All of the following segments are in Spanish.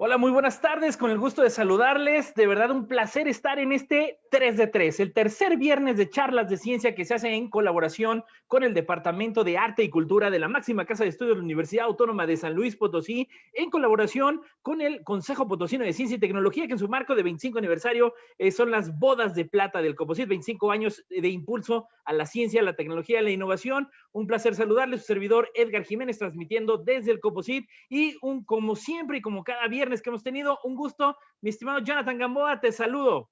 Hola, muy buenas tardes, con el gusto de saludarles. De verdad, un placer estar en este 3 de 3, el tercer viernes de charlas de ciencia que se hace en colaboración con el Departamento de Arte y Cultura de la máxima casa de estudios de la Universidad Autónoma de San Luis Potosí, en colaboración con el Consejo Potosino de Ciencia y Tecnología, que en su marco de 25 aniversario son las bodas de plata del Composite, 25 años de impulso a la ciencia, la tecnología y la innovación. Un placer saludarles, su servidor Edgar Jiménez, transmitiendo desde el Composite y como siempre y como cada viernes que hemos tenido, un gusto. Mi estimado Jonathan Gamboa, te saludo.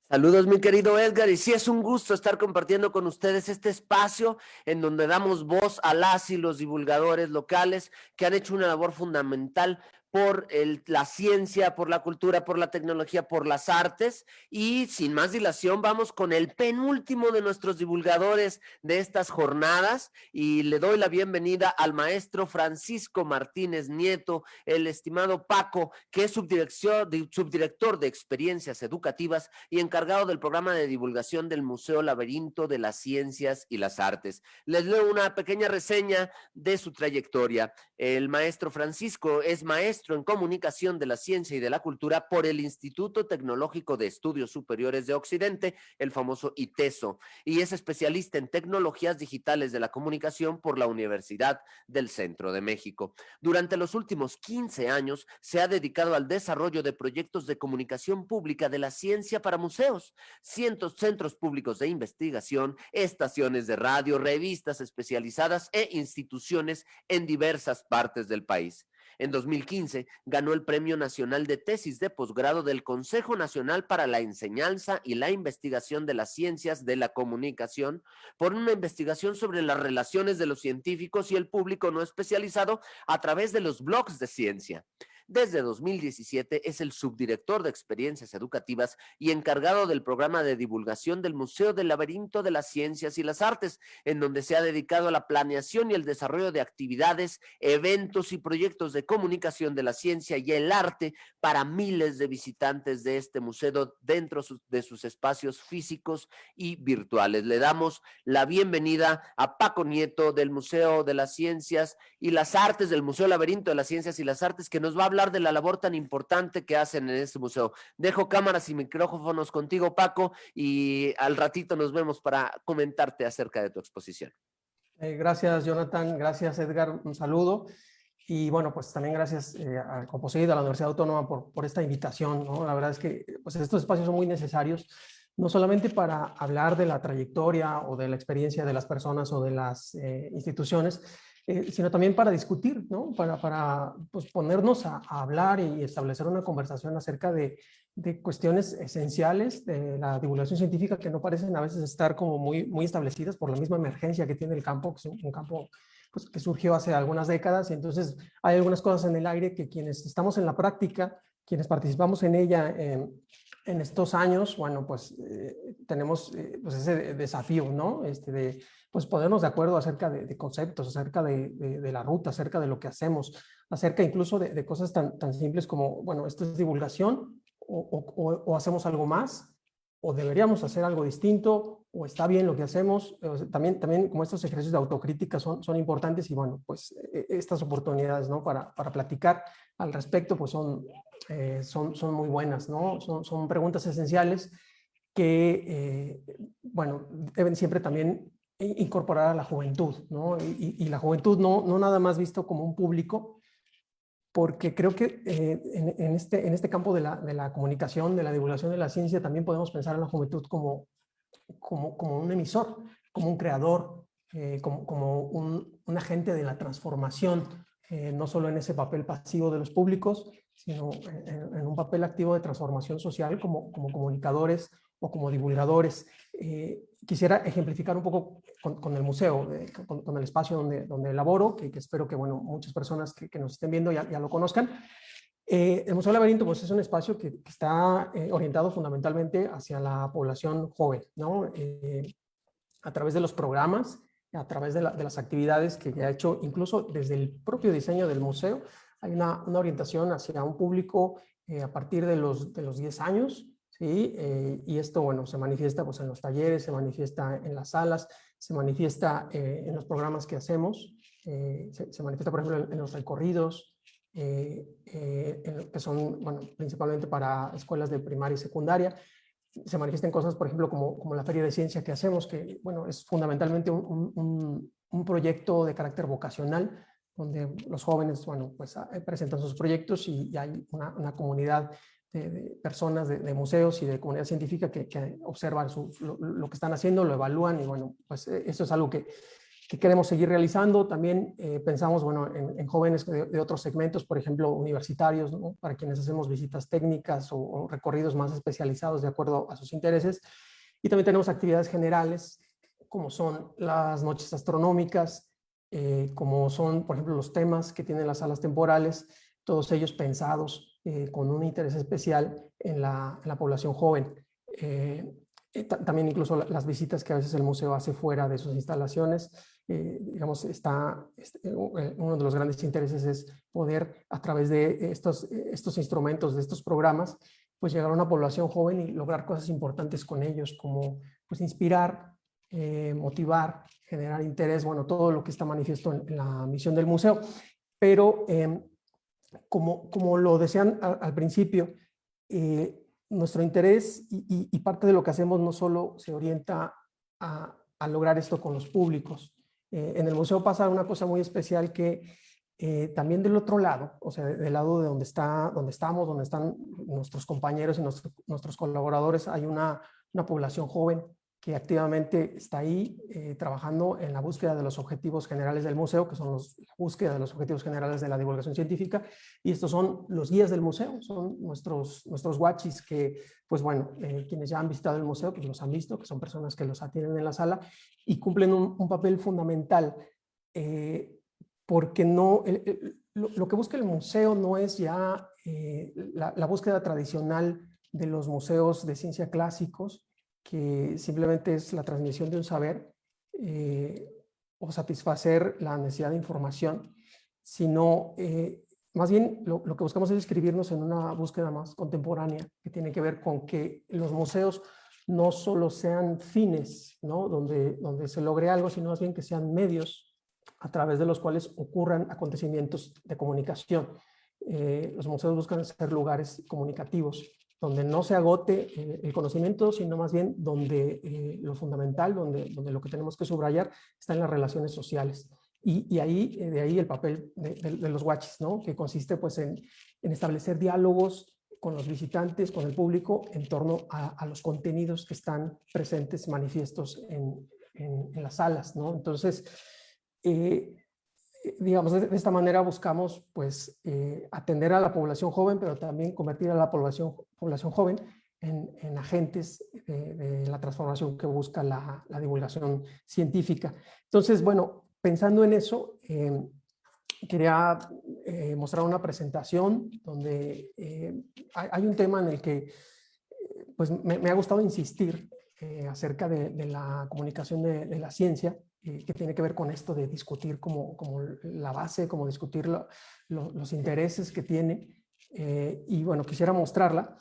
Saludos, mi querido Edgar, y sí es un gusto estar compartiendo con ustedes este espacio en donde damos voz a las y los divulgadores locales que han hecho una labor fundamental por la ciencia, por la cultura, por la tecnología, por las artes. Y sin más dilación, vamos con el penúltimo de nuestros divulgadores de estas jornadas y le doy la bienvenida al maestro Francisco Martínez Nieto, el estimado Paco, que es subdirector de experiencias educativas y encargado del programa de divulgación del Museo Laberinto de las Ciencias y las Artes. Les leo una pequeña reseña de su trayectoria. El maestro Francisco es maestro en comunicación de la ciencia y de la cultura por el Instituto Tecnológico de Estudios Superiores de Occidente, el famoso ITESO, y es especialista en tecnologías digitales de la comunicación por la Universidad del Centro de México. Durante los últimos 15 años se ha dedicado al desarrollo de proyectos de comunicación pública de la ciencia para museos, cientos centros públicos de investigación, estaciones de radio, revistas especializadas e instituciones en diversas partes del país. En 2015 ganó el Premio Nacional de Tesis de Posgrado del Consejo Nacional para la Enseñanza y la Investigación de las Ciencias de la Comunicación por una investigación sobre las relaciones de los científicos y el público no especializado a través de los blogs de ciencia. Desde 2017 es el subdirector de experiencias educativas y encargado del programa de divulgación del Museo del Laberinto de las Ciencias y las Artes, en donde se ha dedicado a la planeación y el desarrollo de actividades, eventos y proyectos de comunicación de la ciencia y el arte para miles de visitantes de este museo dentro de sus espacios físicos y virtuales. Le damos la bienvenida a Paco Nieto del Museo de las Ciencias y las Artes, del Museo Laberinto de las Ciencias y las Artes, que nos va a hablar de la labor tan importante que hacen en este museo. Dejo cámaras y micrófonos contigo, Paco, y al ratito nos vemos para comentarte acerca de tu exposición. Gracias, Jonathan. Gracias, Edgar. Un saludo. Y bueno, pues también gracias al Composite, a la Universidad Autónoma por esta invitación, ¿no? La verdad es que pues, estos espacios son muy necesarios, no solamente para hablar de la trayectoria o de la experiencia de las personas o de las instituciones, sino también para discutir, ¿no? Para pues, ponernos a hablar y establecer una conversación acerca de cuestiones esenciales de la divulgación científica que no parecen a veces estar como muy establecidas por la misma emergencia que tiene el campo, que es un campo pues, que surgió hace algunas décadas, y entonces hay algunas cosas en el aire que quienes estamos en la práctica, quienes participamos en ella en estos años, bueno, pues tenemos pues ese desafío, ¿no? De pues ponernos de acuerdo acerca de conceptos, acerca de la ruta, acerca de lo que hacemos, acerca incluso de cosas tan simples como, bueno, esto es divulgación o hacemos algo más, o deberíamos hacer algo distinto, o está bien lo que hacemos. También como estos ejercicios de autocrítica son importantes y bueno, pues estas oportunidades, ¿no? Para platicar al respecto, pues son muy buenas, ¿no? Son preguntas esenciales que, bueno, deben siempre también incorporar a la juventud, ¿no? Y la juventud no nada más visto como un público, porque creo que en este campo de la comunicación, de la divulgación de la ciencia, también podemos pensar en la juventud como un emisor, como un creador, como un agente de la transformación, no solo en ese papel pasivo de los públicos, sino en un papel activo de transformación social como comunicadores o como divulgadores. Quisiera ejemplificar un poco con el museo, con el espacio donde elaboro, que espero que bueno, muchas personas que nos estén viendo ya lo conozcan. El Museo Laberinto pues, es un espacio que está orientado fundamentalmente hacia la población joven, ¿no? A través de los programas, a través de las actividades que ya ha hecho, incluso desde el propio diseño del museo, hay una orientación hacia un público a partir de los 10 años, ¿sí? Y esto, bueno, se manifiesta pues, en los talleres, se manifiesta en las salas, se manifiesta en los programas que hacemos, se manifiesta, por ejemplo, en los recorridos, que son, bueno, principalmente para escuelas de primaria y secundaria. Se manifiestan cosas, por ejemplo, como la Feria de Ciencia que hacemos, que, bueno, es fundamentalmente un proyecto de carácter vocacional, donde los jóvenes, bueno, pues presentan sus proyectos y hay una comunidad de personas de museos y de comunidad científica que observan lo que están haciendo, lo evalúan y, bueno, pues eso es algo que queremos seguir realizando. También pensamos, bueno, en jóvenes de otros segmentos, por ejemplo, universitarios, ¿no? Para quienes hacemos visitas técnicas o recorridos más especializados de acuerdo a sus intereses. Y también tenemos actividades generales, como son las noches astronómicas, como son, por ejemplo, los temas que tienen las salas temporales, todos ellos pensados con un interés especial en la población joven. También incluso las visitas que a veces el museo hace fuera de sus instalaciones. Digamos, uno de los grandes intereses es poder, a través de estos instrumentos, de estos programas, pues llegar a una población joven y lograr cosas importantes con ellos, como pues inspirar, motivar, generar interés, bueno, todo lo que está manifiesto en la misión del museo. Pero como lo decían al principio, nuestro interés y parte de lo que hacemos no solo se orienta a lograr esto con los públicos. En el museo pasa una cosa muy especial que también del otro lado, o sea, del lado de donde estamos, donde están nuestros compañeros y nuestros colaboradores, hay una población joven que activamente está ahí trabajando en la búsqueda de los objetivos generales del museo, que son la búsqueda de los objetivos generales de la divulgación científica, y estos son los guías del museo, son nuestros guachis que, pues bueno, quienes ya han visitado el museo, pues los han visto, que son personas que los atienden en la sala y cumplen un papel fundamental, porque no, lo que busca el museo no es ya la búsqueda tradicional de los museos de ciencia clásicos, que simplemente es la transmisión de un saber o satisfacer la necesidad de información, sino más bien lo que buscamos es inscribirnos en una búsqueda más contemporánea, que tiene que ver con que los museos no solo sean fines, ¿no? donde se logre algo, sino más bien que sean medios a través de los cuales ocurran acontecimientos de comunicación. Los museos buscan ser lugares comunicativos, donde no se agote el conocimiento, sino más bien donde lo fundamental, donde lo que tenemos que subrayar está en las relaciones sociales. Y ahí, de ahí el papel de los guachis, ¿no? Que consiste pues en establecer diálogos con los visitantes, con el público, en torno a los contenidos que están presentes, manifiestos en las salas, ¿no? Entonces, digamos, de esta manera buscamos pues atender a la población joven, pero también convertir a la población joven en agentes de la transformación que busca la divulgación científica. Entonces, bueno, pensando en eso, quería mostrar una presentación donde hay un tema en el que pues me ha gustado insistir acerca de la comunicación de la ciencia, que tiene que ver con esto de discutir como la base, como discutir los intereses que tiene. Y bueno, quisiera mostrarla.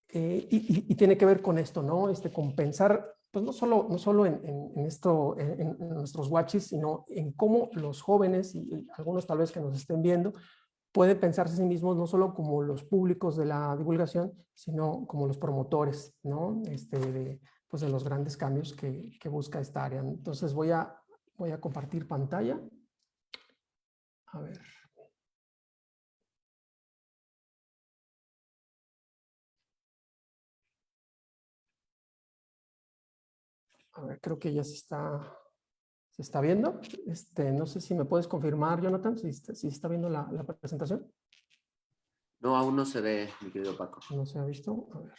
Y tiene que ver con esto, ¿no? Con pensar, pues no solo en nuestros guachis, sino en cómo los jóvenes, y algunos tal vez que nos estén viendo, pueden pensarse a sí mismos no solo como los públicos de la divulgación, sino como los promotores, ¿no? Pues de los grandes cambios que busca esta área. Entonces voy a compartir pantalla. A ver. A ver, creo que ya se está viendo. No sé si me puedes confirmar, Jonathan, si se está viendo la presentación. No, aún no se ve, mi querido Paco. No se ha visto. A ver.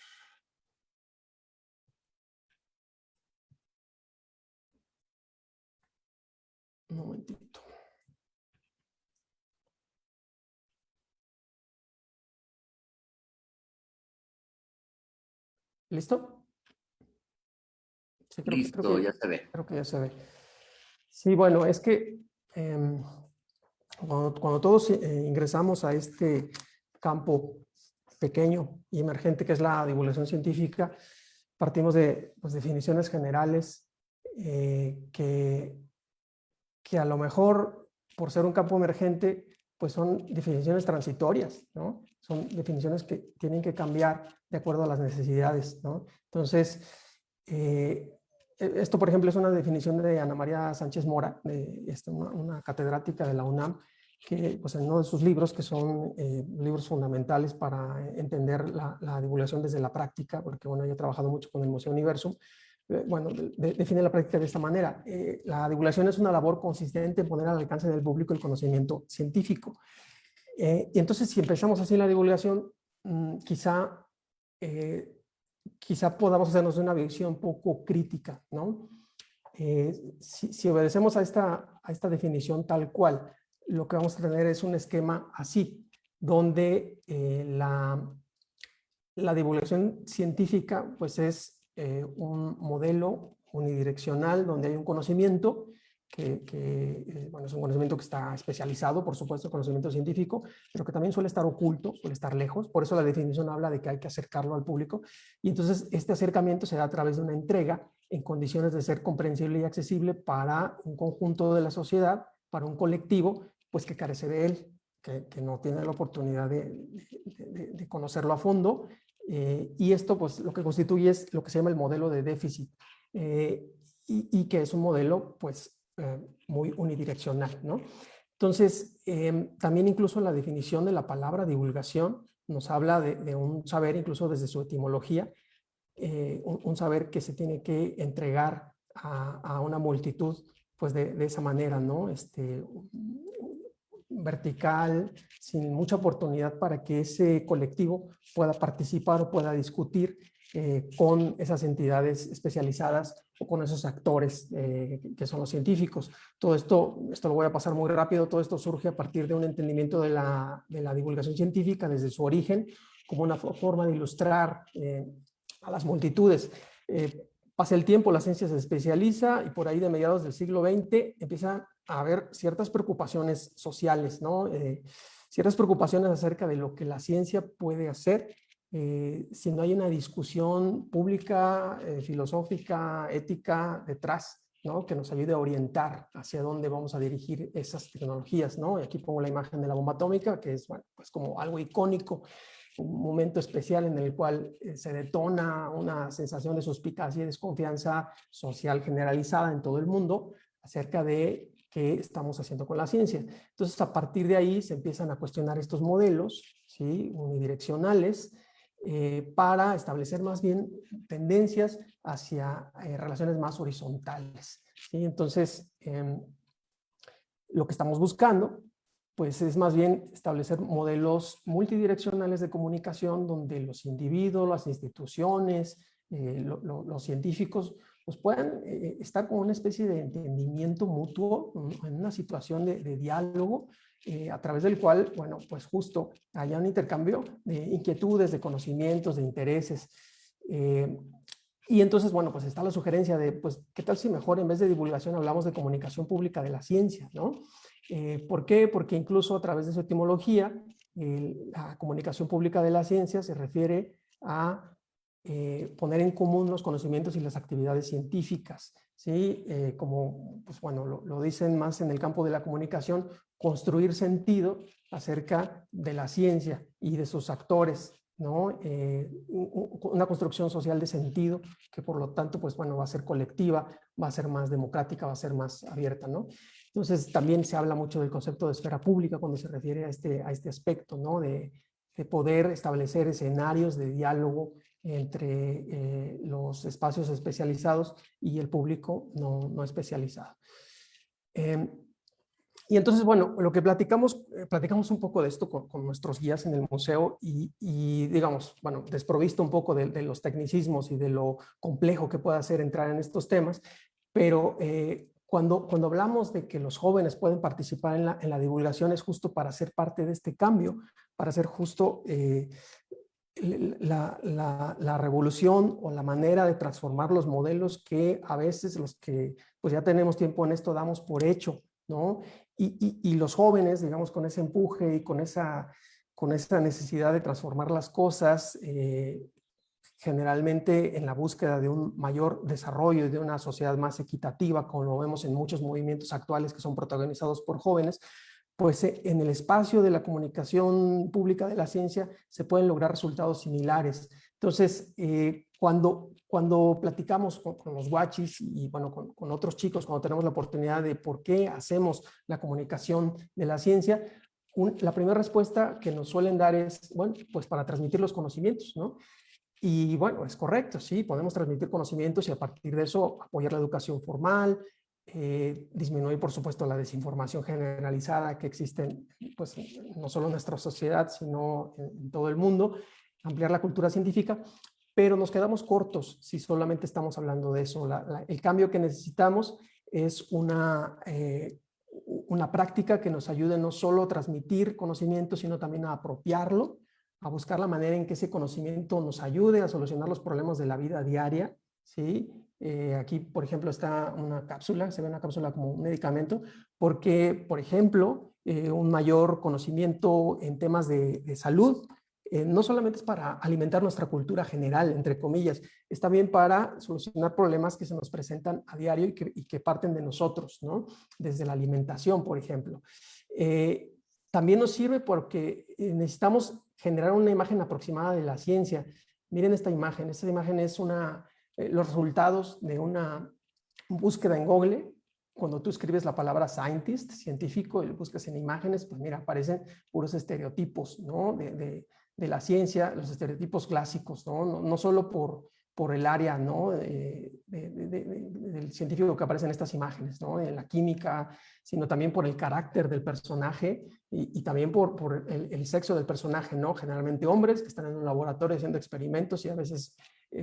Un momentito. ¿Listo? Sí, Listo, ya se ve. Creo que ya se ve. Sí, bueno, es que cuando todos ingresamos a este campo pequeño y emergente que es la divulgación científica, partimos de pues, definiciones generales que a lo mejor, por ser un campo emergente, pues son definiciones transitorias, ¿no? Son definiciones que tienen que cambiar de acuerdo a las necesidades, ¿no? Entonces, esto, por ejemplo, es una definición de Ana María Sánchez Mora, una catedrática de la UNAM, que pues, en uno de sus libros, que son libros fundamentales para entender la divulgación desde la práctica, porque bueno, ella ha trabajado mucho con el Museo Universum, bueno, define la práctica de esta manera. La divulgación es una labor consistente en poner al alcance del público el conocimiento científico. Y entonces, si empezamos así la divulgación, quizá podamos hacernos una visión poco crítica, ¿no? Si obedecemos a esta definición tal cual, lo que vamos a tener es un esquema así, donde la divulgación científica pues es un modelo unidireccional donde hay un conocimiento bueno, es un conocimiento que está especializado, por supuesto, el conocimiento científico, pero que también suele estar oculto, suele estar lejos. Por eso la definición habla de que hay que acercarlo al público. Y entonces este acercamiento se da a través de una entrega en condiciones de ser comprensible y accesible para un conjunto de la sociedad, para un colectivo, pues que carece de él, que no tiene la oportunidad de conocerlo a fondo. Y esto, pues, lo que constituye es lo que se llama el modelo de déficit, y que es un modelo, pues, muy unidireccional, ¿no? Entonces, también incluso la definición de la palabra divulgación nos habla de un saber, incluso desde su etimología, un saber que se tiene que entregar a una multitud, pues, de esa manera, ¿no? Vertical, sin mucha oportunidad para que ese colectivo pueda participar o pueda discutir con esas entidades especializadas o con esos actores que son los científicos. Todo esto lo voy a pasar muy rápido, todo esto surge a partir de un entendimiento de la divulgación científica desde su origen, como una forma de ilustrar a las multitudes. Pasa el tiempo, la ciencia se especializa y por ahí de mediados del siglo XX empiezan a haber ciertas preocupaciones sociales, ¿no? Ciertas preocupaciones acerca de lo que la ciencia puede hacer si no hay una discusión pública, filosófica, ética detrás, ¿no? Que nos ayude a orientar hacia dónde vamos a dirigir esas tecnologías, ¿no? Y aquí pongo la imagen de la bomba atómica, que es, bueno, pues como algo icónico, un momento especial en el cual se detona una sensación de suspicacia y desconfianza social generalizada en todo el mundo acerca de qué estamos haciendo con la ciencia. Entonces, a partir de ahí se empiezan a cuestionar estos modelos, ¿sí? Unidireccionales, para establecer más bien tendencias hacia relaciones más horizontales, ¿sí? Entonces, lo que estamos buscando pues es más bien establecer modelos multidireccionales de comunicación donde los individuos, las instituciones, los científicos pues puedan estar con una especie de entendimiento mutuo en una situación de diálogo a través del cual, bueno, pues justo haya un intercambio de inquietudes, de conocimientos, de intereses. Y entonces, bueno, pues está la sugerencia de, pues, ¿qué tal si mejor en vez de divulgación hablamos de comunicación pública de la ciencia, ¿no? ¿Por qué? Porque incluso a través de su etimología, la comunicación pública de la ciencia se refiere a poner en común los conocimientos y las actividades científicas, ¿sí? Como, pues bueno, lo dicen más en el campo de la comunicación, construir sentido acerca de la ciencia y de sus actores, ¿no? Una construcción social de sentido que por lo tanto, pues bueno, va a ser colectiva, va a ser más democrática, va a ser más abierta, ¿no? Entonces también se habla mucho del concepto de esfera pública cuando se refiere a este aspecto, ¿no? De poder establecer escenarios de diálogo entre los espacios especializados y el público no especializado. Y entonces, bueno, lo que platicamos un poco de esto con nuestros guías en el museo y digamos, bueno, desprovisto un poco de los tecnicismos y de lo complejo que pueda ser entrar en estos temas, pero cuando hablamos de que los jóvenes pueden participar en la divulgación es justo para ser parte de este cambio, para ser justo la revolución o la manera de transformar los modelos que a veces los que pues ya tenemos tiempo en esto damos por hecho, ¿no? Y los jóvenes, digamos, con ese empuje y con esa necesidad de transformar las cosas, generalmente en la búsqueda de un mayor desarrollo y de una sociedad más equitativa, como lo vemos en muchos movimientos actuales que son protagonizados por jóvenes, pues en el espacio de la comunicación pública de la ciencia se pueden lograr resultados similares. Entonces, cuando platicamos con los guachis y bueno, con otros chicos, cuando tenemos la oportunidad de por qué hacemos la comunicación de la ciencia, la primera respuesta que nos suelen dar es, bueno, pues para transmitir los conocimientos, ¿no? Y bueno, es correcto, sí, podemos transmitir conocimientos y a partir de eso apoyar la educación formal, disminuir, por supuesto, la desinformación generalizada que existe, pues, no solo en nuestra sociedad, sino en todo el mundo, ampliar la cultura científica, pero nos quedamos cortos si solamente estamos hablando de eso. El cambio que necesitamos es una práctica que nos ayude no solo a transmitir conocimiento, sino también a apropiarlo, a buscar la manera en que ese conocimiento nos ayude a solucionar los problemas de la vida diaria, ¿sí? Aquí, por ejemplo, está una cápsula, se ve una cápsula como un medicamento, porque, por ejemplo, un mayor conocimiento en temas de salud, no solamente es para alimentar nuestra cultura general, entre comillas, es también para solucionar problemas que se nos presentan a diario y que parten de nosotros, ¿no? Desde la alimentación, por ejemplo. También nos sirve porque necesitamos generar una imagen aproximada de la ciencia. Miren esta imagen es los resultados de una búsqueda en Google. Cuando tú escribes la palabra scientist, científico, y lo buscas en imágenes, pues mira, aparecen puros estereotipos, ¿no? de la ciencia, los estereotipos clásicos, ¿no? No solo por el área, ¿no? del científico que aparece en estas imágenes, ¿no? En la química, sino también por el carácter del personaje y también por el sexo del personaje, ¿no? Generalmente hombres que están en un laboratorio haciendo experimentos y a veces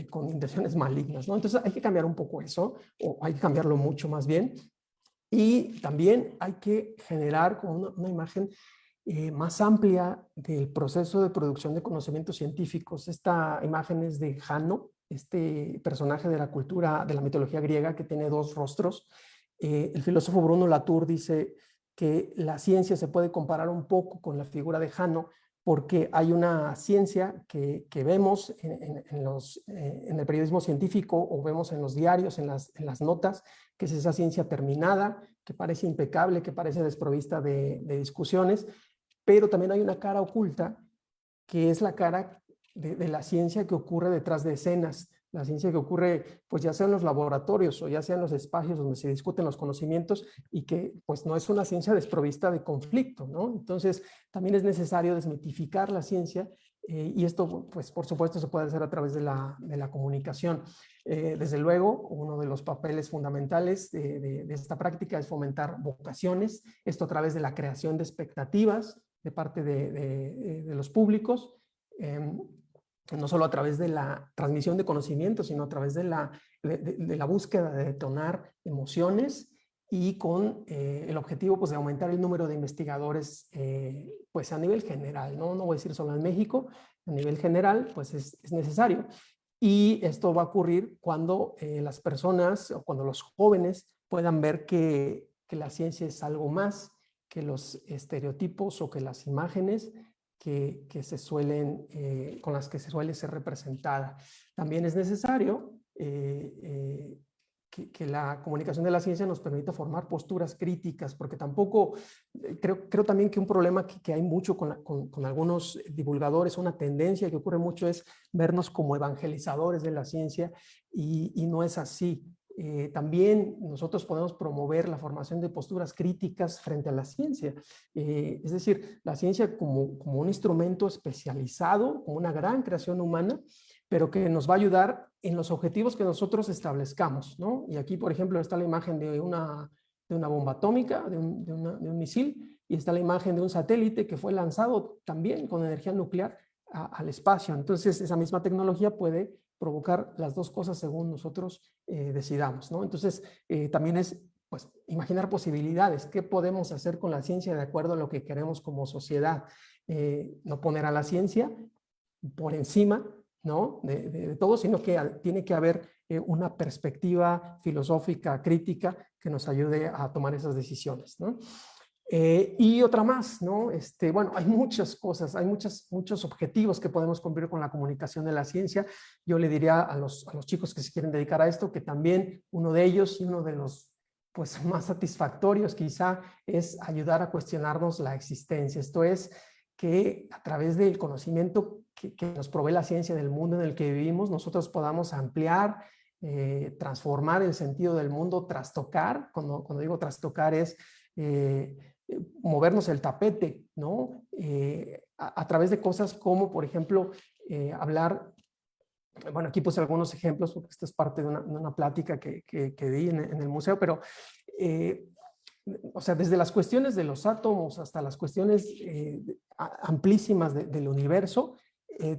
con intenciones malignas, ¿no? Entonces hay que cambiar un poco eso, o hay que cambiarlo mucho más bien, y también hay que generar como una imagen más amplia del proceso de producción de conocimientos científicos. Esta imagen es de Jano, este personaje de la cultura, de la mitología griega que tiene dos rostros. El filósofo Bruno Latour dice que la ciencia se puede comparar un poco con la figura de Jano porque hay una ciencia que vemos en el periodismo científico o vemos en los diarios, en las notas, que es esa ciencia terminada, que parece impecable, que parece desprovista de discusiones, pero también hay una cara oculta que es la cara de la ciencia que ocurre detrás de escenas, la ciencia que ocurre pues ya sea en los laboratorios o ya sea en los espacios donde se discuten los conocimientos y que pues no es una ciencia desprovista de conflicto, ¿no? Entonces también es necesario desmitificar la ciencia y esto pues por supuesto se puede hacer a través de la comunicación. Desde luego, uno de los papeles fundamentales de esta práctica es fomentar vocaciones, esto a través de la creación de expectativas de parte de los públicos, no solo a través de la transmisión de conocimiento, sino a través de la búsqueda de detonar emociones y con el objetivo pues, de aumentar el número de investigadores pues, a nivel general, ¿no? No voy a decir solo en México, a nivel general pues es necesario. Y esto va a ocurrir cuando las personas o cuando los jóvenes puedan ver que la ciencia es algo más que los estereotipos o que las imágenes que se suelen, con las que se suele ser representada. También es necesario que la comunicación de la ciencia nos permita formar posturas críticas, porque tampoco, creo también que un problema que hay mucho con algunos divulgadores, una tendencia que ocurre mucho es vernos como evangelizadores de la ciencia y no es así. También nosotros podemos promover la formación de posturas críticas frente a la ciencia. Es decir, la ciencia como un instrumento especializado, como una gran creación humana, pero que nos va a ayudar en los objetivos que nosotros establezcamos, ¿no? Y aquí, por ejemplo, está la imagen de una bomba atómica, de un misil, y está la imagen de un satélite que fue lanzado también con energía nuclear al espacio. Entonces, esa misma tecnología puede provocar las dos cosas según nosotros decidamos, ¿no? Entonces, también es pues, imaginar posibilidades. ¿Qué podemos hacer con la ciencia de acuerdo a lo que queremos como sociedad? No poner a la ciencia por encima, ¿no? de todo, sino que tiene que haber una perspectiva filosófica, crítica, que nos ayude a tomar esas decisiones, ¿no? Y otra más, ¿no? Bueno, hay muchas cosas, hay muchos objetivos que podemos cumplir con la comunicación de la ciencia. Yo le diría a los chicos que se quieren dedicar a esto que también uno de ellos y uno de los pues más satisfactorios quizá es ayudar a cuestionarnos la existencia. Esto es que a través del conocimiento que nos provee la ciencia del mundo en el que vivimos, nosotros podamos ampliar, transformar el sentido del mundo, trastocar. Cuando digo trastocar es movernos el tapete, ¿no? A través de cosas como, por ejemplo, hablar. Bueno, aquí puse algunos ejemplos porque esto es parte de una plática que di en el museo, pero o sea, desde las cuestiones de los átomos hasta las cuestiones amplísimas del universo,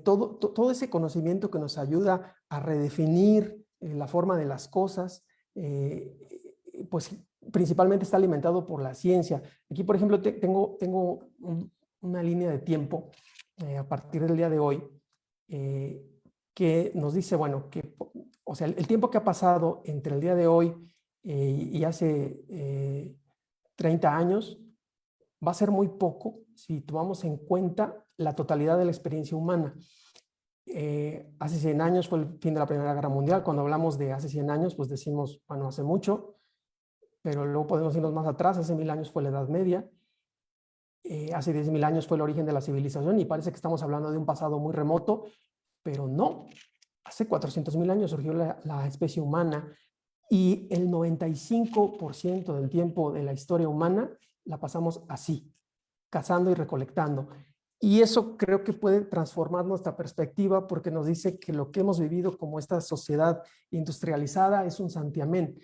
todo ese conocimiento que nos ayuda a redefinir la forma de las cosas, pues principalmente está alimentado por la ciencia. Aquí, por ejemplo, tengo una línea de tiempo a partir del día de hoy, que nos dice, bueno, o sea, el tiempo que ha pasado entre el día de hoy y hace 30 años va a ser muy poco si tomamos en cuenta la totalidad de la experiencia humana. Hace 100 años fue el fin de la Primera Guerra Mundial. Cuando hablamos de hace 100 años, pues decimos, bueno, hace mucho, pero luego podemos irnos más atrás. Hace 1000 años fue la Edad Media. Hace 10.000 años fue el origen de la civilización y parece que estamos hablando de un pasado muy remoto, pero no. Hace 400.000 años surgió la especie humana y el 95% del tiempo de la historia humana la pasamos así, cazando y recolectando. Y eso creo que puede transformar nuestra perspectiva porque nos dice que lo que hemos vivido como esta sociedad industrializada es un santiamén.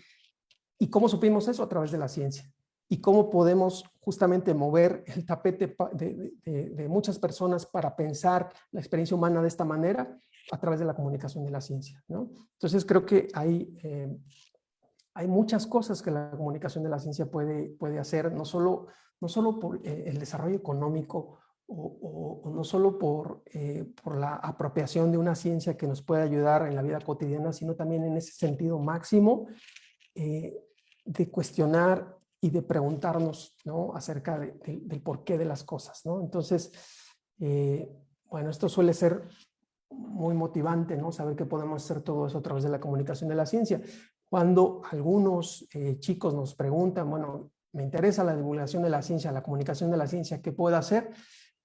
¿Y cómo supimos eso? A través de la ciencia. ¿Y cómo podemos justamente mover el tapete de muchas personas para pensar la experiencia humana de esta manera? A través de la comunicación de la ciencia, ¿no? Entonces creo que hay muchas cosas que la comunicación de la ciencia puede hacer, no solo por el desarrollo económico o no solo por la apropiación de una ciencia que nos puede ayudar en la vida cotidiana, sino también en ese sentido máximo de cuestionar y de preguntarnos, ¿no? Acerca del porqué de las cosas, ¿no? Entonces, bueno, esto suele ser muy motivante, ¿no? Saber que podemos hacer todo eso a través de la comunicación de la ciencia. Cuando algunos chicos nos preguntan, bueno, me interesa la divulgación de la ciencia, la comunicación de la ciencia, ¿qué puedo hacer?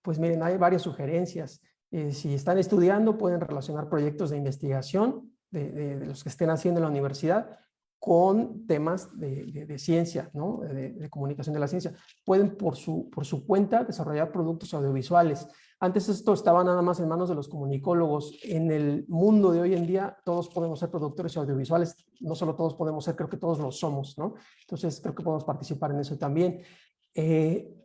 Pues miren, hay varias sugerencias. Si están estudiando, pueden relacionar proyectos de investigación de los que estén haciendo en la universidad con temas de ciencia, ¿no? De comunicación de la ciencia. Pueden por su cuenta desarrollar productos audiovisuales. Antes esto estaba nada más en manos de los comunicólogos. En el mundo de hoy en día todos podemos ser productores audiovisuales. No solo todos podemos ser, creo que todos lo somos, ¿no? Entonces creo que podemos participar en eso también.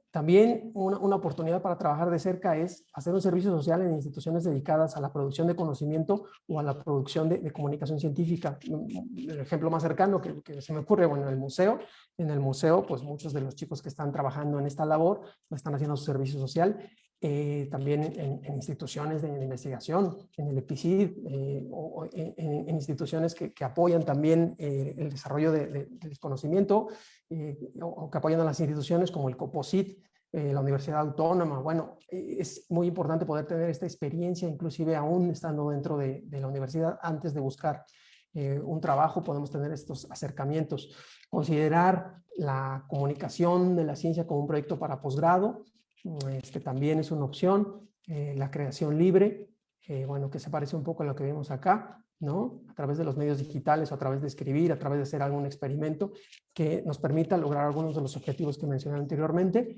También una oportunidad para trabajar de cerca es hacer un servicio social en instituciones dedicadas a la producción de conocimiento o a la producción de comunicación científica. El ejemplo más cercano que se me ocurre, bueno, en el museo. En el museo, pues muchos de los chicos que están trabajando en esta labor están haciendo su servicio social. También en instituciones de investigación, en el EPICID, o en instituciones que apoyan también el desarrollo del conocimiento, o que apoyan a las instituciones como el COPOSIT, la Universidad Autónoma. Bueno, es muy importante poder tener esta experiencia, inclusive aún estando dentro de la universidad, antes de buscar un trabajo, podemos tener estos acercamientos. Considerar la comunicación de la ciencia como un proyecto para posgrado, también es una opción. La creación libre, bueno, que se parece un poco a lo que vimos acá, ¿no? A través de los medios digitales o a través de escribir, a través de hacer algún experimento que nos permita lograr algunos de los objetivos que mencioné anteriormente.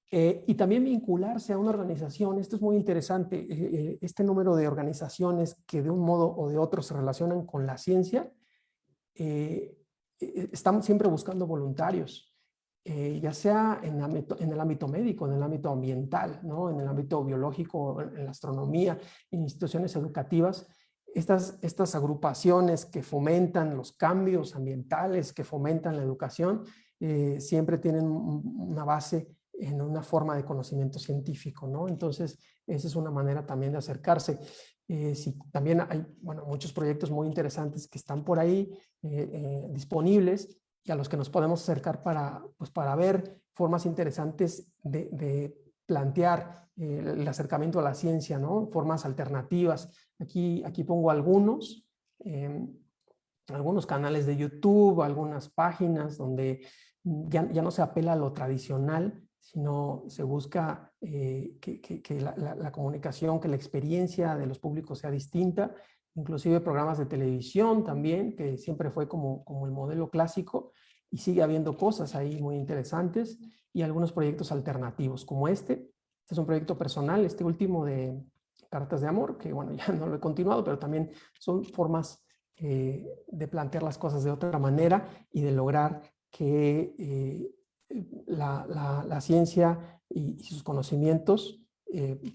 Y también vincularse a una organización. Esto es muy interesante. Este número de organizaciones que de un modo o de otro se relacionan con la ciencia, estamos siempre buscando voluntarios. Ya sea en el ámbito médico, en el ámbito ambiental, ¿no? En el ámbito biológico, en la astronomía, en instituciones educativas. Estas agrupaciones que fomentan los cambios ambientales, que fomentan la educación, siempre tienen una base en una forma de conocimiento científico, ¿no? Entonces, esa es una manera también de acercarse. Sí, también hay, bueno, muchos proyectos muy interesantes que están por ahí disponibles, y a los que nos podemos acercar para ver formas interesantes de plantear el acercamiento a la ciencia, ¿no? Formas alternativas. Aquí pongo algunos. algunos canales de YouTube, algunas páginas donde ya no se apela a lo tradicional, sino se busca que la comunicación, que la experiencia de los públicos sea distinta, inclusive programas de televisión también, que siempre fue como el modelo clásico, y sigue habiendo cosas ahí muy interesantes, y algunos proyectos alternativos como este. Este es un proyecto personal, este último de Cartas de Amor, que bueno, ya no lo he continuado, pero también son formas de plantear las cosas de otra manera y de lograr que la ciencia y sus conocimientos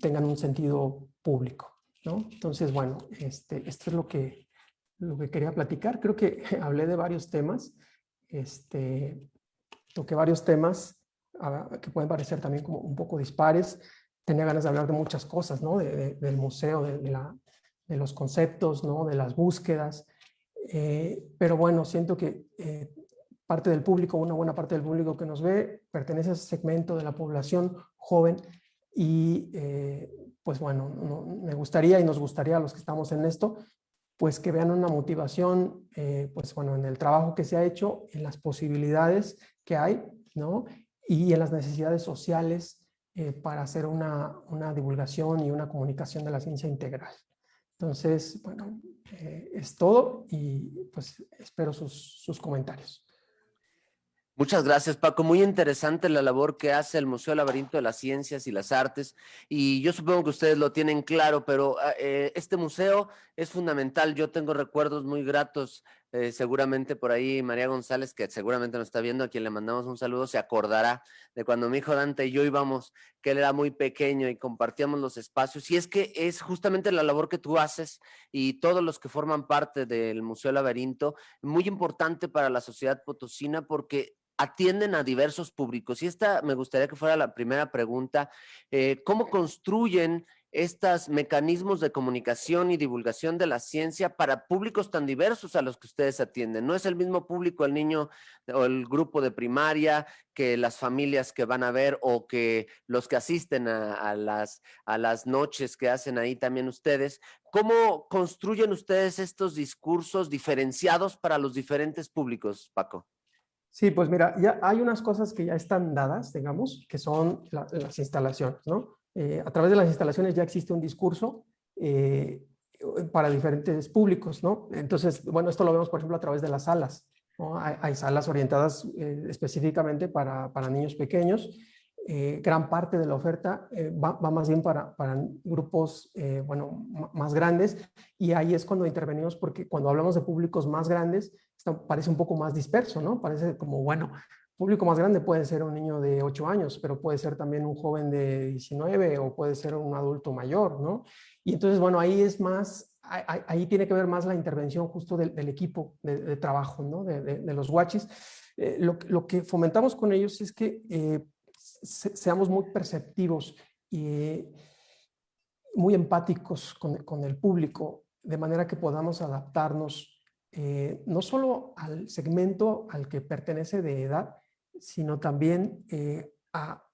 tengan un sentido público, ¿no? Entonces, bueno, esto es lo que quería platicar. Creo que hablé de varios temas, toqué varios temas que pueden parecer también como un poco dispares. Tenía ganas de hablar de muchas cosas, ¿no? Del museo, de los conceptos, ¿no? De las búsquedas. Pero bueno, siento que parte del público, una buena parte del público que nos ve, pertenece a ese segmento de la población joven y pues bueno, me gustaría y nos gustaría a los que estamos en esto, pues que vean una motivación, pues bueno, en el trabajo que se ha hecho, en las posibilidades que hay, ¿no? Y en las necesidades sociales para hacer una divulgación y una comunicación de la ciencia integral. Entonces, bueno, es todo y pues espero sus comentarios. Muchas gracias, Paco. Muy interesante la labor que hace el Museo Laberinto de las Ciencias y las Artes. Y yo supongo que ustedes lo tienen claro, pero este museo es fundamental. Yo tengo recuerdos muy gratos. Seguramente por ahí María González, que seguramente nos está viendo, a quien le mandamos un saludo, se acordará de cuando mi hijo Dante y yo íbamos, que él era muy pequeño y compartíamos los espacios. Y es que es justamente la labor que tú haces y todos los que forman parte del Museo Laberinto, muy importante para la sociedad potosina porque atienden a diversos públicos. Y esta me gustaría que fuera la primera pregunta. ¿Cómo construyen estos mecanismos de comunicación y divulgación de la ciencia para públicos tan diversos a los que ustedes atienden? No es el mismo público el niño o el grupo de primaria que las familias que van a ver o que los que asisten a las noches que hacen ahí también ustedes. ¿Cómo construyen ustedes estos discursos diferenciados para los diferentes públicos, Paco? Sí, pues mira, ya hay unas cosas que ya están dadas, digamos, que son las instalaciones, ¿no? A través de las instalaciones ya existe un discurso para diferentes públicos, ¿no? Entonces, bueno, esto lo vemos, por ejemplo, a través de las salas, ¿no? Hay salas orientadas específicamente para niños pequeños. Gran parte de la oferta va más bien para grupos, bueno, más grandes, y ahí es cuando intervenimos, porque cuando hablamos de públicos más grandes, esto parece un poco más disperso, ¿no? Parece como, bueno, público más grande puede ser un niño de 8 años, pero puede ser también un joven de 19 o puede ser un adulto mayor, ¿no? Y entonces, bueno, ahí es más, ahí tiene que ver más la intervención justo del equipo de trabajo, ¿no? De los guachis. Lo que fomentamos con ellos es que seamos muy perceptivos y muy empáticos con el público, de manera que podamos adaptarnos no solo al segmento al que pertenece de edad, sino también a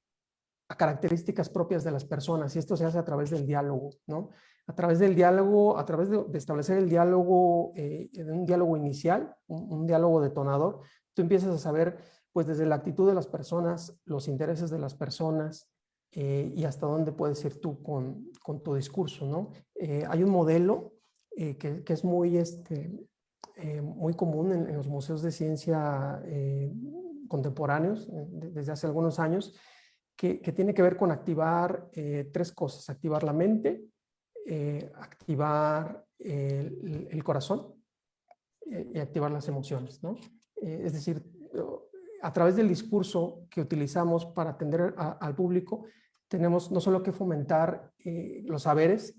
características propias de las personas, y esto se hace a través del diálogo, ¿no? A través del diálogo, a través de establecer el diálogo, un diálogo inicial, un diálogo detonador, tú empiezas a saber, pues desde la actitud de las personas, los intereses de las personas, y hasta dónde puedes ir tú con tu discurso, ¿no? Hay un modelo que es muy, muy común en los museos de ciencia contemporáneos desde hace algunos años, que tiene que ver con activar tres cosas: activar la mente, activar el corazón y activar las emociones, ¿no? Es decir, a través del discurso que utilizamos para atender al público, tenemos no solo que fomentar los saberes,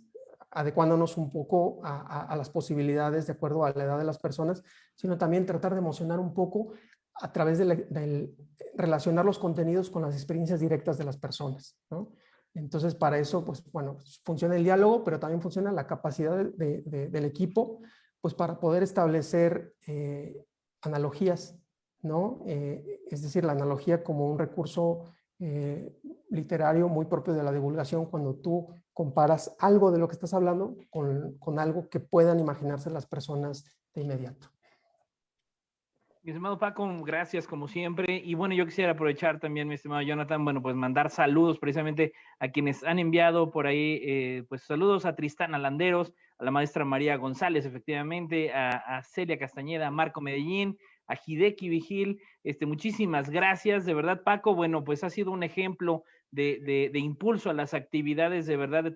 adecuándonos un poco a las posibilidades de acuerdo a la edad de las personas, sino también tratar de emocionar un poco a través del relacionar los contenidos con las experiencias directas de las personas, ¿no? Entonces, para eso, pues bueno, funciona el diálogo, pero también funciona la capacidad del equipo, pues para poder establecer analogías, ¿no? Es decir, la analogía como un recurso literario muy propio de la divulgación, cuando tú comparas algo de lo que estás hablando con algo que puedan imaginarse las personas de inmediato. Mi estimado Paco, gracias como siempre. Y bueno, yo quisiera aprovechar también, mi estimado Jonathan, bueno, pues mandar saludos precisamente a quienes han enviado por ahí, pues saludos a Tristán Alanderos, a la maestra María González, efectivamente, a Celia Castañeda, a Marco Medellín, a Hideki Vigil. Muchísimas gracias, de verdad, Paco. Bueno, pues ha sido un ejemplo de impulso a las actividades, de verdad, de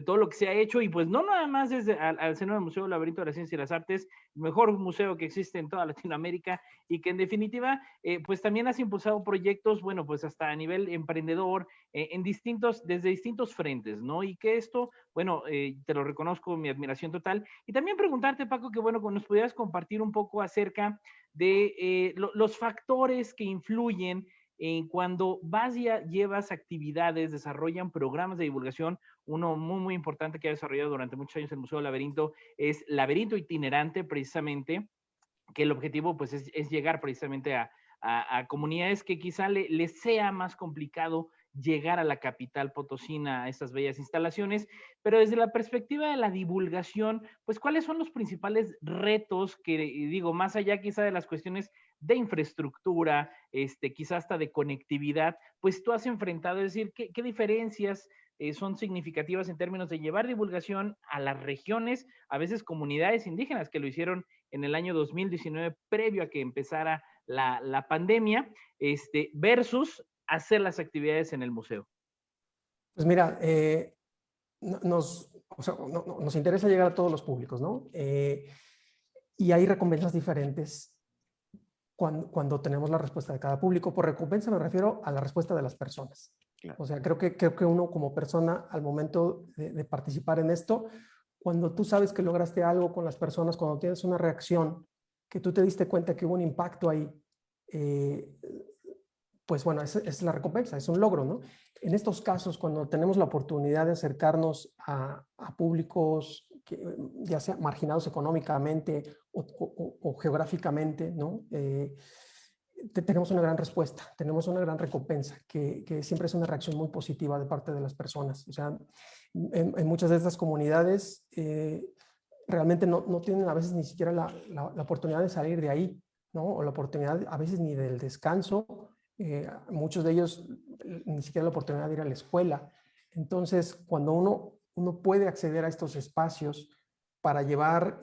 todo lo que se ha hecho, y pues no nada más desde al seno del Museo Laberinto de la Ciencia y las Artes, el mejor museo que existe en toda Latinoamérica, y que en definitiva, pues también has impulsado proyectos, bueno, pues hasta a nivel emprendedor, desde distintos frentes, ¿no? Y que esto, bueno, te lo reconozco, mi admiración total. Y también preguntarte, Paco, que bueno, que nos pudieras compartir un poco acerca de los factores que influyen en cuando vas y llevas actividades, desarrollan programas de divulgación. Uno muy, muy importante que ha desarrollado durante muchos años el Museo Laberinto es Laberinto Itinerante, precisamente, que el objetivo pues es llegar precisamente a comunidades que quizá les sea más complicado llegar a la capital potosina, a estas bellas instalaciones, pero desde la perspectiva de la divulgación, pues cuáles son los principales retos que, digo, más allá quizá de las cuestiones de infraestructura, quizá hasta de conectividad, pues tú has enfrentado, es decir, ¿qué diferencias son significativas en términos de llevar divulgación a las regiones, a veces comunidades indígenas que lo hicieron en el año 2019, previo a que empezara la pandemia, versus hacer las actividades en el museo? Pues mira, o sea, nos interesa llegar a todos los públicos, ¿no? Y hay recompensas diferentes cuando tenemos la respuesta de cada público. Por recompensa me refiero a la respuesta de las personas. Claro. O sea, creo que uno como persona, al momento de participar en esto, cuando tú sabes que lograste algo con las personas, cuando tienes una reacción, que tú te diste cuenta que hubo un impacto ahí, pues bueno, es la recompensa, es un logro, ¿no? En estos casos, cuando tenemos la oportunidad de acercarnos a públicos que, ya sea marginados económicamente o geográficamente, ¿no? Tenemos una gran respuesta, tenemos una gran recompensa, que siempre es una reacción muy positiva de parte de las personas. O sea, en muchas de estas comunidades realmente no tienen a veces ni siquiera la oportunidad de salir de ahí, ¿no? O la oportunidad a veces ni del descanso. Muchos de ellos ni siquiera la oportunidad de ir a la escuela. Entonces, cuando uno puede acceder a estos espacios para llevar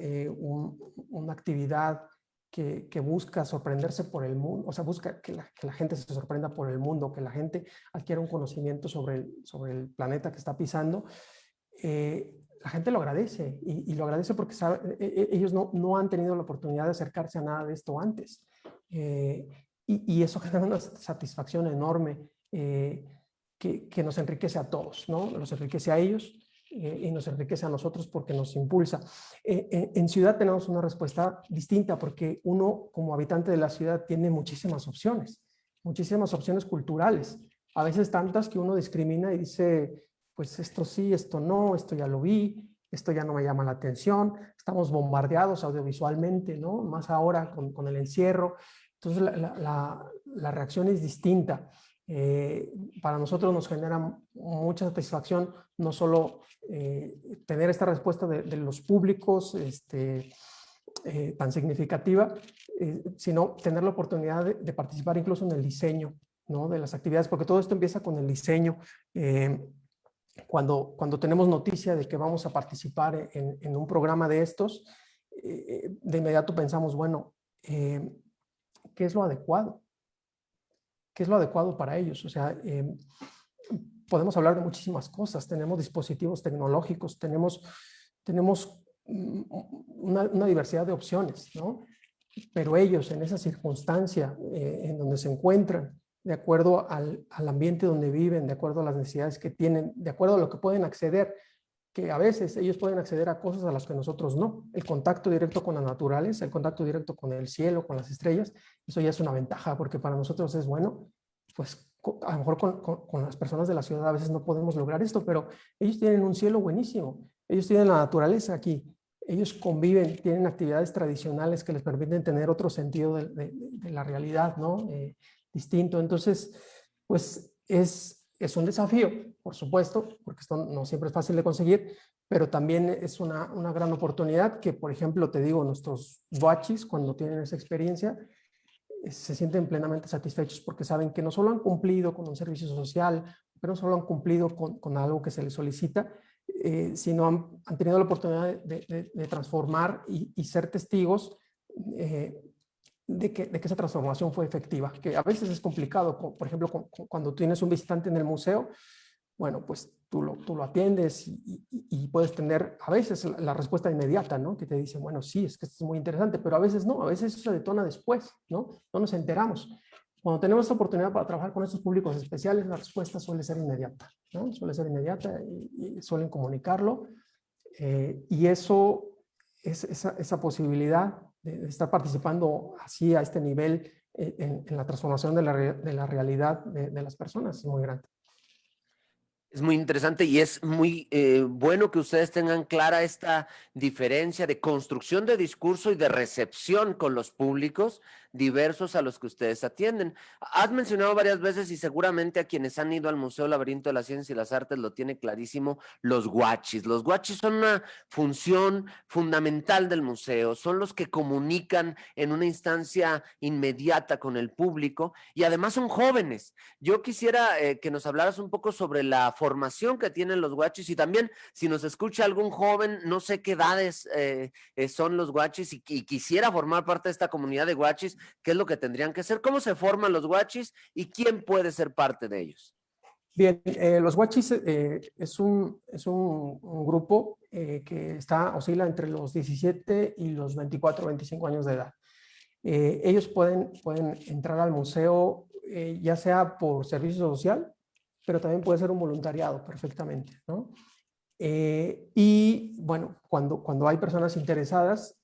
una actividad que busca sorprenderse por el mundo, o sea, busca que la gente se sorprenda por el mundo, que la gente adquiera un conocimiento sobre el planeta que está pisando, la gente lo agradece, y lo agradece porque ellos no han tenido la oportunidad de acercarse a nada de esto antes. Y eso genera una satisfacción enorme que nos enriquece a todos, ¿no? Nos enriquece a ellos y nos enriquece a nosotros porque nos impulsa. En ciudad tenemos una respuesta distinta porque uno como habitante de la ciudad tiene muchísimas opciones culturales, a veces tantas que uno discrimina y dice, pues esto sí, esto no, esto ya lo vi, esto ya no me llama la atención, estamos bombardeados audiovisualmente, ¿no? Más ahora con el encierro. Entonces la reacción es distinta. Para nosotros nos genera mucha satisfacción no solo tener esta respuesta de los públicos tan significativa, sino tener la oportunidad de participar incluso en el diseño, ¿no? De las actividades, porque todo esto empieza con el diseño. Cuando tenemos noticia de que vamos a participar en un programa de estos, de inmediato pensamos, bueno, ¿qué es lo adecuado? ¿Qué es lo adecuado para ellos? O sea, podemos hablar de muchísimas cosas. Tenemos dispositivos tecnológicos, tenemos una diversidad de opciones, ¿no? Pero ellos en esa circunstancia en donde se encuentran, de acuerdo al ambiente donde viven, de acuerdo a las necesidades que tienen, de acuerdo a lo que pueden acceder, que a veces ellos pueden acceder a cosas a las que nosotros no. El contacto directo con la naturaleza, el contacto directo con el cielo, con las estrellas, eso ya es una ventaja, porque para nosotros es bueno. Pues a lo mejor con las personas de la ciudad a veces no podemos lograr esto, pero ellos tienen un cielo buenísimo, ellos tienen la naturaleza aquí, ellos conviven, tienen actividades tradicionales que les permiten tener otro sentido de la realidad, ¿no? Distinto. Entonces, pues es un desafío, por supuesto, porque esto no siempre es fácil de conseguir, pero también es una gran oportunidad que, por ejemplo, te digo, nuestros huachis, cuando tienen esa experiencia, se sienten plenamente satisfechos porque saben que no solo han cumplido con un servicio social, pero no solo han cumplido con algo que se les solicita, sino han tenido la oportunidad de transformar y ser testigos de que esa transformación fue efectiva, que a veces es complicado. Por ejemplo, cuando tienes un visitante en el museo, bueno, pues tú lo atiendes y puedes tener a veces la respuesta inmediata, ¿no? Que te dicen, bueno, sí, es que esto es muy interesante, pero a veces no, a veces eso se detona después, ¿no? No nos enteramos. Cuando tenemos esta oportunidad para trabajar con estos públicos especiales, la respuesta suele ser inmediata, ¿no? Suele ser inmediata y suelen comunicarlo. Y eso, esa posibilidad de estar participando así a este nivel en la transformación de la realidad de las personas es muy grande. Es muy interesante y es muy bueno que ustedes tengan clara esta diferencia de construcción de discurso y de recepción con los públicos diversos a los que ustedes atienden. Has mencionado varias veces y seguramente a quienes han ido al Museo Laberinto de la Ciencia y las Artes lo tiene clarísimo, los guachis. Los guachis son una función fundamental del museo, son los que comunican en una instancia inmediata con el público y además son jóvenes. Yo quisiera que nos hablaras un poco sobre la formación que tienen los guachis y también si nos escucha algún joven, no sé qué edades son los guachis y quisiera formar parte de esta comunidad de guachis, ¿qué es lo que tendrían que hacer? ¿Cómo se forman los guachis y quién puede ser parte de ellos? Bien, los guachis es un grupo que oscila entre los 17 y los 24, 25 años de edad. Ellos pueden entrar al museo ya sea por servicio social, pero también puede ser un voluntariado perfectamente, ¿no? Y bueno, cuando hay personas interesadas,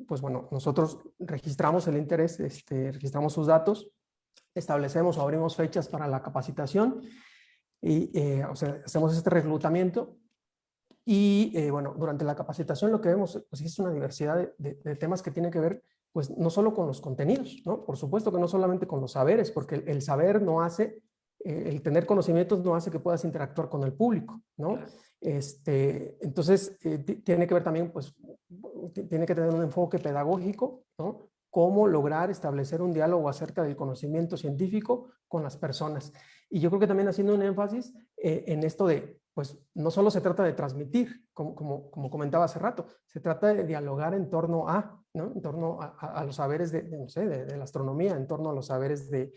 pues bueno, nosotros registramos el interés, registramos sus datos, establecemos o abrimos fechas para la capacitación y o sea, hacemos este reclutamiento y bueno, durante la capacitación lo que vemos pues, es una diversidad de temas que tienen que ver pues no solo con los contenidos, ¿no? Por supuesto que no solamente con los saberes, porque el saber no hace, el tener conocimientos no hace que puedas interactuar con el público, ¿no? Claro. Entonces, tiene que ver también, pues, tiene que tener un enfoque pedagógico, ¿no? Cómo lograr establecer un diálogo acerca del conocimiento científico con las personas. Y yo creo que también haciendo un énfasis en esto de, pues, no solo se trata de transmitir, como comentaba hace rato, se trata de dialogar en torno a, ¿no? En torno a los saberes no sé, de la astronomía, en torno a los saberes de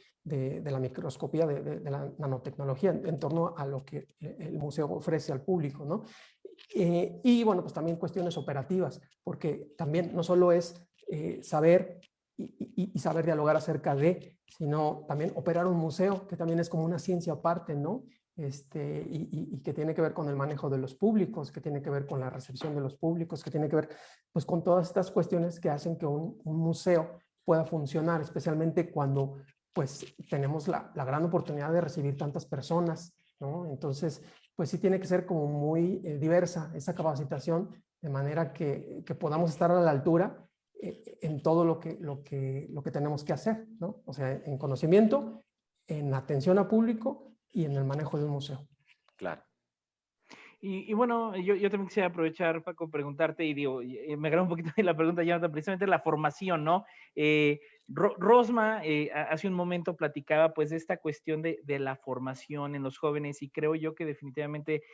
la microscopía, de la nanotecnología, en torno a lo que el museo ofrece al público, ¿no? Y bueno, pues también cuestiones operativas, porque también no solo es saber y saber dialogar acerca de, sino también operar un museo, que también es como una ciencia aparte, ¿no? Y que tiene que ver con el manejo de los públicos, que tiene que ver con la recepción de los públicos, que tiene que ver pues con todas estas cuestiones que hacen que un museo pueda funcionar, especialmente cuando pues tenemos la gran oportunidad de recibir tantas personas, ¿no? Entonces, pues sí tiene que ser como muy diversa esa capacitación, de manera que podamos estar a la altura en todo lo que tenemos que hacer, ¿no? O sea, en conocimiento, en atención al público y en el manejo de un museo. Claro. Y bueno, yo también quisiera aprovechar, Paco, preguntarte, y digo, me agrada un poquito de la pregunta, Jonathan, precisamente la formación, ¿no? Rosma hace un momento platicaba pues de esta cuestión de la formación en los jóvenes y creo yo que definitivamente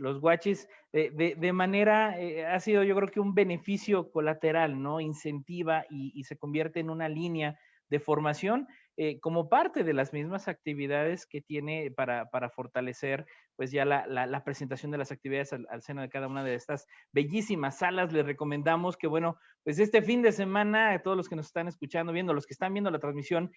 los guachis de manera, ha sido yo creo que un beneficio colateral, ¿no? Incentiva y se convierte en una línea de formación como parte de las mismas actividades que tiene para fortalecer pues ya la presentación de las actividades al seno de cada una de estas bellísimas salas. Les recomendamos que, bueno, pues este fin de semana, a todos los que nos están escuchando, viendo, los que están viendo la transmisión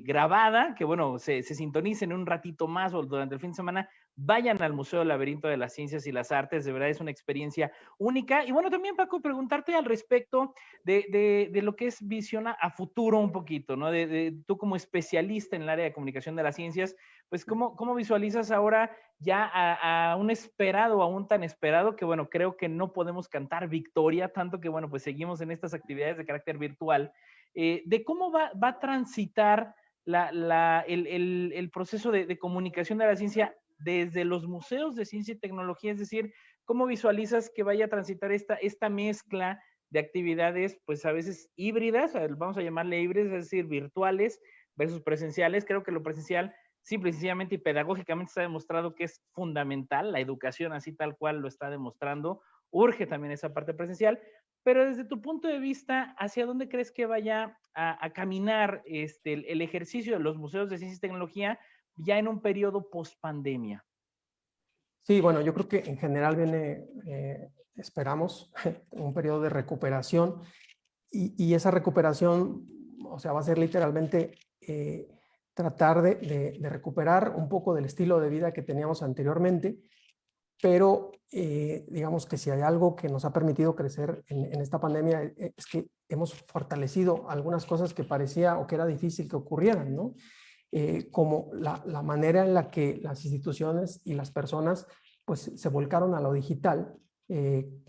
grabada, que bueno, se sintonicen un ratito más o durante el fin de semana, vayan al Museo Laberinto de las Ciencias y las Artes, de verdad es una experiencia única. Y bueno, también, Paco, preguntarte al respecto de lo que es visión a futuro un poquito, ¿no? Tú como especialista en el área de comunicación de las ciencias, pues ¿cómo visualizas ahora ya a un esperado, a un tan esperado que, bueno, creo que no podemos cantar victoria, tanto que, bueno, pues seguimos en estas actividades de carácter virtual, de cómo va a transitar el proceso de comunicación de la ciencia desde los museos de ciencia y tecnología? Es decir, ¿cómo visualizas que vaya a transitar esta mezcla de actividades, pues a veces híbridas, vamos a llamarle híbridas, es decir, virtuales versus presenciales. Creo que lo presencial, simple y sencillamente y pedagógicamente está demostrado que es fundamental, la educación así tal cual lo está demostrando, urge también esa parte presencial, pero desde tu punto de vista, ¿hacia dónde crees que vaya a caminar el ejercicio de los museos de ciencia y tecnología ya en un periodo post-pandemia? Sí, bueno, yo creo que en general viene, esperamos, un periodo de recuperación y esa recuperación, o sea, va a ser literalmente tratar de recuperar un poco del estilo de vida que teníamos anteriormente, pero digamos que si hay algo que nos ha permitido crecer en esta pandemia es que hemos fortalecido algunas cosas que parecía o que era difícil que ocurrieran, ¿no? Como la manera en la que las instituciones y las personas pues se volcaron a lo digital,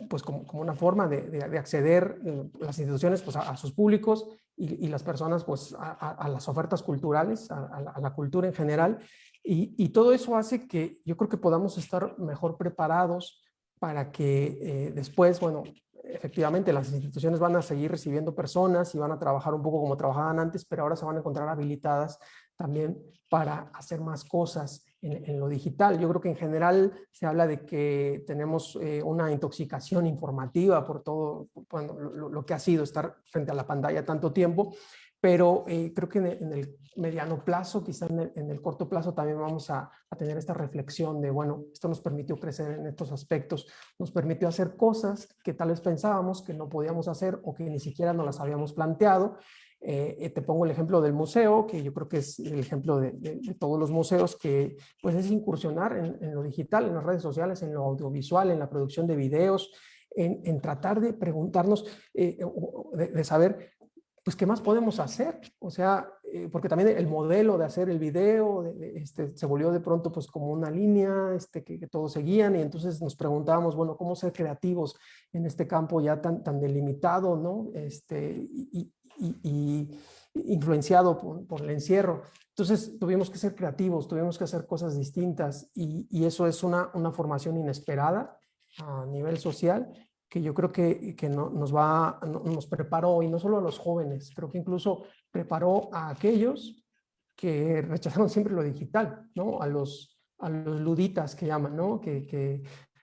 pues como una forma de acceder las instituciones pues a sus públicos y las personas pues a las ofertas culturales, a la cultura en general, y todo eso hace que yo creo que podamos estar mejor preparados para que después, bueno, efectivamente las instituciones van a seguir recibiendo personas y van a trabajar un poco como trabajaban antes, pero ahora se van a encontrar habilitadas también para hacer más cosas en lo digital. Yo creo que en general se habla de que tenemos una intoxicación informativa por todo bueno, lo que ha sido estar frente a la pantalla tanto tiempo, pero creo que en el mediano plazo, quizás en el corto plazo también vamos a tener esta reflexión de, bueno, esto nos permitió crecer en estos aspectos, nos permitió hacer cosas que tal vez pensábamos que no podíamos hacer o que ni siquiera nos las habíamos planteado. Te pongo el ejemplo del museo, que yo creo que es el ejemplo de todos los museos, que pues es incursionar en lo digital, en las redes sociales, en lo audiovisual, en la producción de videos, en tratar de preguntarnos, de saber pues, ¿qué más podemos hacer? O sea, porque también el modelo de hacer el video se volvió de pronto pues como una línea que todos seguían y entonces nos preguntábamos, bueno, ¿cómo ser creativos en este campo ya tan delimitado, ¿no? Y influenciado por el encierro. Entonces tuvimos que ser creativos, tuvimos que hacer cosas distintas y eso es una formación inesperada a nivel social que yo creo que nos preparó, y no solo a los jóvenes, creo que incluso preparó a aquellos que rechazaron siempre lo digital, ¿no? A los luditas que llaman, ¿no?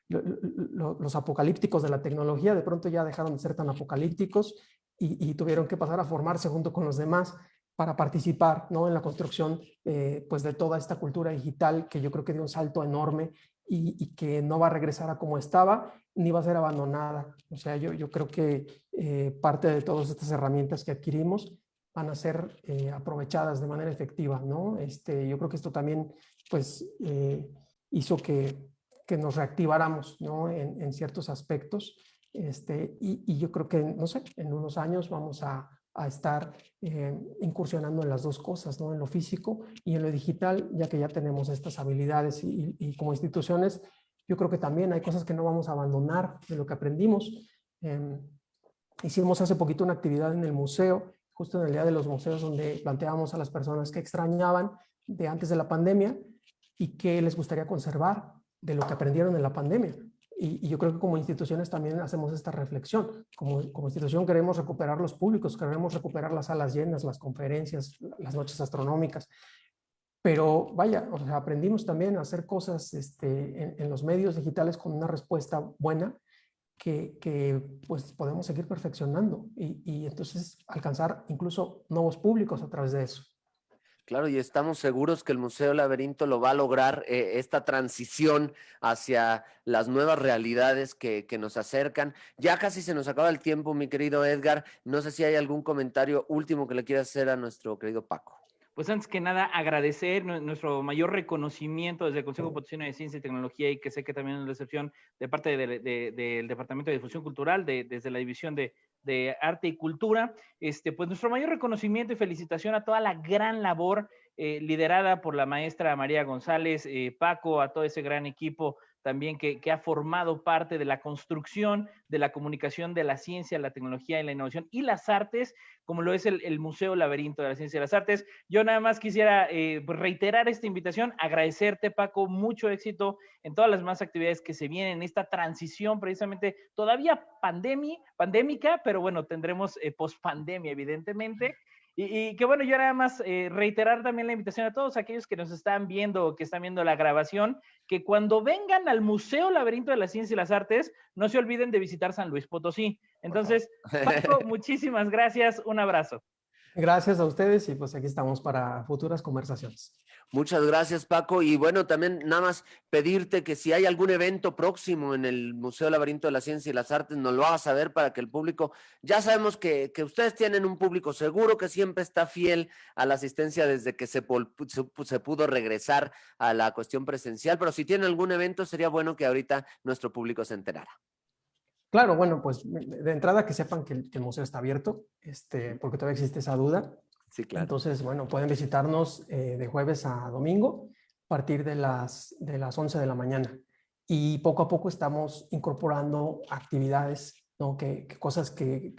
Los apocalípticos de la tecnología de pronto ya dejaron de ser tan apocalípticos y tuvieron que pasar a formarse junto con los demás para participar, ¿no? En la construcción pues de toda esta cultura digital que yo creo que dio un salto enorme y que no va a regresar a como estaba ni va a ser abandonada. O sea, yo creo que parte de todas estas herramientas que adquirimos van a ser aprovechadas de manera efectiva, ¿no? Yo creo que esto también pues hizo que nos reactiváramos, ¿no? En ciertos aspectos y yo creo que, no sé, en unos años vamos a estar incursionando en las dos cosas, ¿no? En lo físico y en lo digital, ya que ya tenemos estas habilidades y como instituciones, yo creo que también hay cosas que no vamos a abandonar de lo que aprendimos. Hicimos hace poquito una actividad en el museo, justo en el Día de los Museos, donde planteábamos a las personas que extrañaban de antes de la pandemia y qué les gustaría conservar de lo que aprendieron en la pandemia. Y yo creo que como instituciones también hacemos esta reflexión. Como institución queremos recuperar los públicos, queremos recuperar las salas llenas, las conferencias, las noches astronómicas. Pero vaya, o sea, aprendimos también a hacer cosas en los medios digitales con una respuesta buena que pues podemos seguir perfeccionando y entonces alcanzar incluso nuevos públicos a través de eso. Claro, y estamos seguros que el Museo Laberinto lo va a lograr, esta transición hacia las nuevas realidades que nos acercan. Ya casi se nos acaba el tiempo, mi querido Edgar. No sé si hay algún comentario último que le quieras hacer a nuestro querido Paco. Pues antes que nada, agradecer nuestro mayor reconocimiento desde el Consejo Potosino de Ciencia y Tecnología y que sé que también es la recepción de parte del Departamento de Difusión Cultural, desde la División de Arte y Cultura. Pues nuestro mayor reconocimiento y felicitación a toda la gran labor liderada por la maestra María González, Paco, a todo ese gran equipo también que ha formado parte de la construcción, de la comunicación de la ciencia, la tecnología y la innovación y las artes, como lo es el Museo Laberinto de la Ciencia y las Artes. Yo nada más quisiera pues reiterar esta invitación, agradecerte, Paco, mucho éxito en todas las más actividades que se vienen, en esta transición precisamente todavía pandémica, pero bueno, tendremos post-pandemia, evidentemente. Y que bueno, yo nada más reiterar también la invitación a todos aquellos que nos están viendo o que están viendo la grabación, que cuando vengan al Museo Laberinto de la Ciencia y las Artes, no se olviden de visitar San Luis Potosí. Entonces, Paco, muchísimas gracias, un abrazo. Gracias a ustedes y pues aquí estamos para futuras conversaciones. Muchas gracias, Paco. Y bueno, también nada más pedirte que si hay algún evento próximo en el Museo Laberinto de la Ciencia y las Artes, nos lo hagas saber para que el público, ya sabemos que ustedes tienen un público seguro que siempre está fiel a la asistencia desde que se pudo regresar a la cuestión presencial, pero si tienen algún evento, sería bueno que ahorita nuestro público se enterara. Claro, bueno, pues de entrada que sepan que el museo está abierto, porque todavía existe esa duda. Sí, claro. Entonces, bueno, pueden visitarnos de jueves a domingo a partir de las 11 de la mañana. Y poco a poco estamos incorporando actividades, ¿no? Cosas que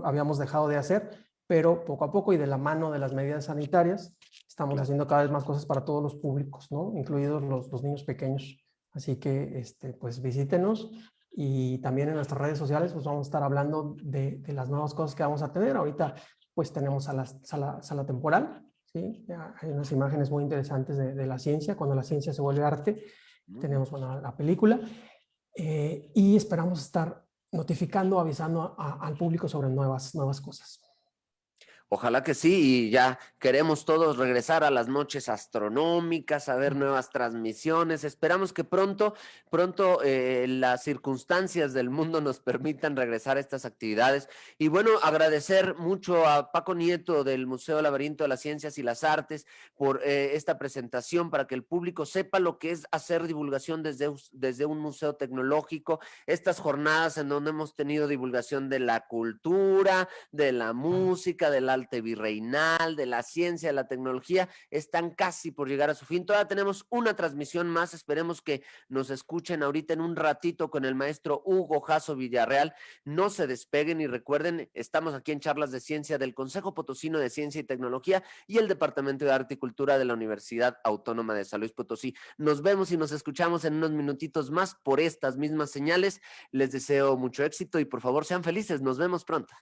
habíamos dejado de hacer, pero poco a poco y de la mano de las medidas sanitarias, estamos haciendo cada vez más cosas para todos los públicos, ¿no? Incluidos los niños pequeños. Así que, pues visítenos. Y también en nuestras redes sociales pues vamos a estar hablando de las nuevas cosas que vamos a tener. Ahorita pues tenemos a la sala temporal, ¿sí? Hay unas imágenes muy interesantes de la ciencia, cuando la ciencia se vuelve arte. Tenemos la película y esperamos estar notificando, avisando al público sobre nuevas cosas. Ojalá que sí, y ya queremos todos regresar a las noches astronómicas, a ver nuevas transmisiones. Esperamos que pronto las circunstancias del mundo nos permitan regresar a estas actividades. Y bueno, agradecer mucho a Paco Nieto del Museo Laberinto de las Ciencias y las Artes por esta presentación, para que el público sepa lo que es hacer divulgación desde un museo tecnológico. Estas jornadas en donde hemos tenido divulgación de la cultura, de la música, de la arte virreinal, de la ciencia, de la tecnología, están casi por llegar a su fin. Todavía tenemos una transmisión más, esperemos que nos escuchen ahorita en un ratito con el maestro Hugo Jasso Villarreal. No se despeguen y recuerden, estamos aquí en Charlas de Ciencia del Consejo Potosino de Ciencia y Tecnología y el Departamento de Arte y Cultura de la Universidad Autónoma de San Luis Potosí. Nos vemos y nos escuchamos en unos minutitos más por estas mismas señales. Les deseo mucho éxito y por favor sean felices. Nos vemos pronto.